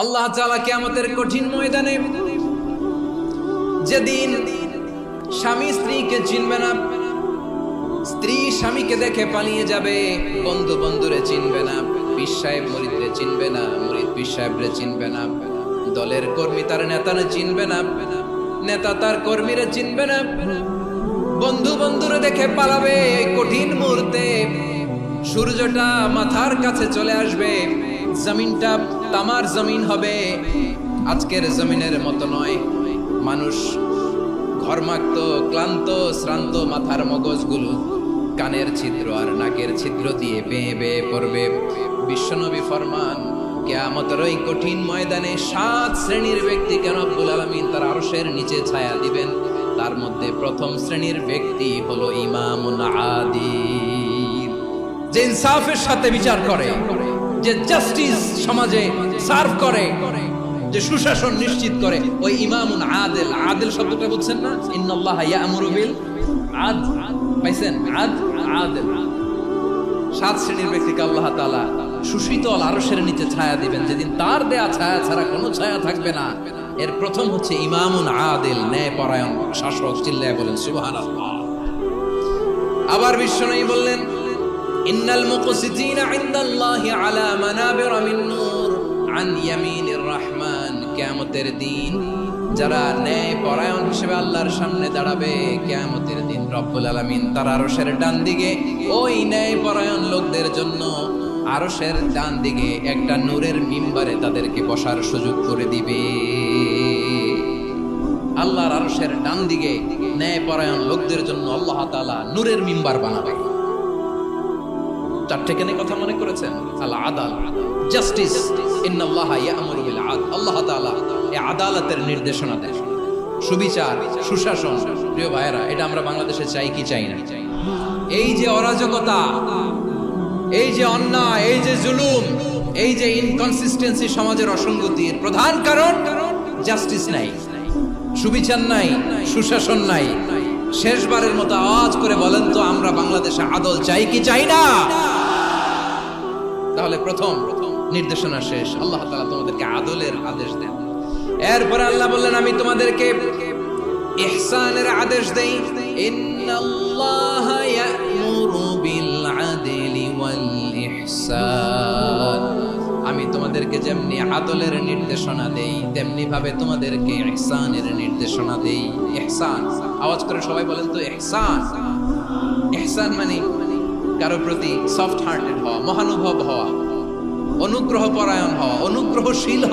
আল্লাহ তাআলা কিয়ামতের কঠিন ময়দানে যেদিন স্বামী স্ত্রীকে চিনবে না, স্ত্রী স্বামীকে দেখে পালিয়ে যাবে, বন্ধু বন্ধুরে চিনবে না, পীর সাহেব মুরিদরে চিনবে না, মুরিদ পীর সাহেবরে চিনবে না, দলের কর্মী তার নেতারে চিনবে না, নেতা তার কর্মীরে চিনবে না, বন্ধু বন্ধুরে দেখে পালাবে। এই কঠিন মুহূর্তে সূর্যটা মাথার কাছে চলে আসবে, জমিনটা তামার জমিন হবে, আজকের জমিনের মতো নয়। মানুষ ঘর্মাক্ত, ক্লান্ত, শ্রান্ত মাথার মগজগুলো কানের ছিদ্র আর নাকের ছিদ্র দিয়ে বেয়ে বেয়ে পড়বে। বিশ্বনবী ফরমান, কিয়ামতের ওই কঠিন ময়দানে 7 শ্রেণীর ব্যক্তিকে রব্বুল আলামিন তার আরশের নিচে ছায়া দিবেন। তার মধ্যে প্রথম শ্রেণীর ব্যক্তি হলো ইমামুন আদিল, যে ইনসাফের সাথে বিচার করে, যে জাস্টিস সমাজে সার্ভ করে, যে সুশাসন নিশ্চিত করে, ওই ইমামুন আদিল। আদিল শব্দটা বুঝছেন না? ইন্নাল্লাহা ইয়া'মুরু বিল আদল, পাইছেন? আদিল। 7 শ্রেণীর ব্যক্তিকে আল্লাহ তাআলা সুশীতল আরশের নিচে ছায়া দিবেন, যেদিন তার দেয়া ছায়া ছাড়া কোনো ছায়া থাকবে না। এর প্রথম হচ্ছে ইমামুন আদিল, ন্যায়পরায়ণ শাসক। চিল্লায় বলেন সুবহানাল্লাহ। আবার বিশ্বনবী বললেন, ইন্নাল মুকসিতিনা ইনদাল্লাহি আলা মানাবিরা মিন নূর আন ইয়ামিনির রহমান। কিয়ামতের দিন যারা ন্যায়পরায়ণ হিসেবে আল্লাহর সামনে দাঁড়াবে, কিয়ামতের দিন রব্বুল আলামিন তার আরশের ডান দিকে ওই ন্যায়পরায়ণ লোকদের জন্য আরশের ডান দিকে একটা নূরের মিম্বারে তাদেরকে বসার সুযোগ করে দিবে। আল্লাহর আরশের ডান দিকে ন্যায়পরায়ণ লোকদের জন্য আল্লাহ তাআলা নূরের মিম্বার বানাবে। 4টে কেন কথা মনে করেছেন? আল আদাল, জাস্টিস। ইন্নাল্লাহা ইয়া'মুরু বিল আদল। আল্লাহ তাআলা এই আদালতের নির্দেশনা দেন, সুবিচার, সুশাসন। প্রিয় ভাইয়েরা, এটা আমরা বাংলাদেশে চাই কি চাই না? এই যে অরাজকতা, এই যে অন্যায়, এই যে জুলুম, এই যে ইনকনসিস্টেন্সি সমাজের অসঙ্গতির প্রধান কারণ জাস্টিস নাই, সুবিচার নাই, সুশাসন নাই। শেষবারের মতো আওয়াজ করে বলেন তো, আমরা বাংলাদেশে আদল চাই কি চাই না? তাহলে প্রথম নির্দেশনা শেষ, আল্লাহ তাআলা তোমাদেরকে আদলের আদেশ দেন। এরপরে আল্লাহ বললেন, আমি তোমাদেরকে ইহসানের আদেশ দেই। ইন্নাল্লাহা ইয়া'মুরু বিল আদলি ওয়াল ইহসান। আমি তোমাদেরকে যেমনি আদলের নির্দেশনা দেই, তেমনি ভাবে তোমাদেরকে ইহসানের নির্দেশনা দেই। ইহসান, আওয়াজ করে সবাই বলেন তো ইহসান। ইহসান মানে কারো প্রতি সফট হার্টেড হওয়া, মহানুভব হওয়া, অনুগ্রহ পরায়ণ হওয়া, অনুগ্রহশীল হওয়া।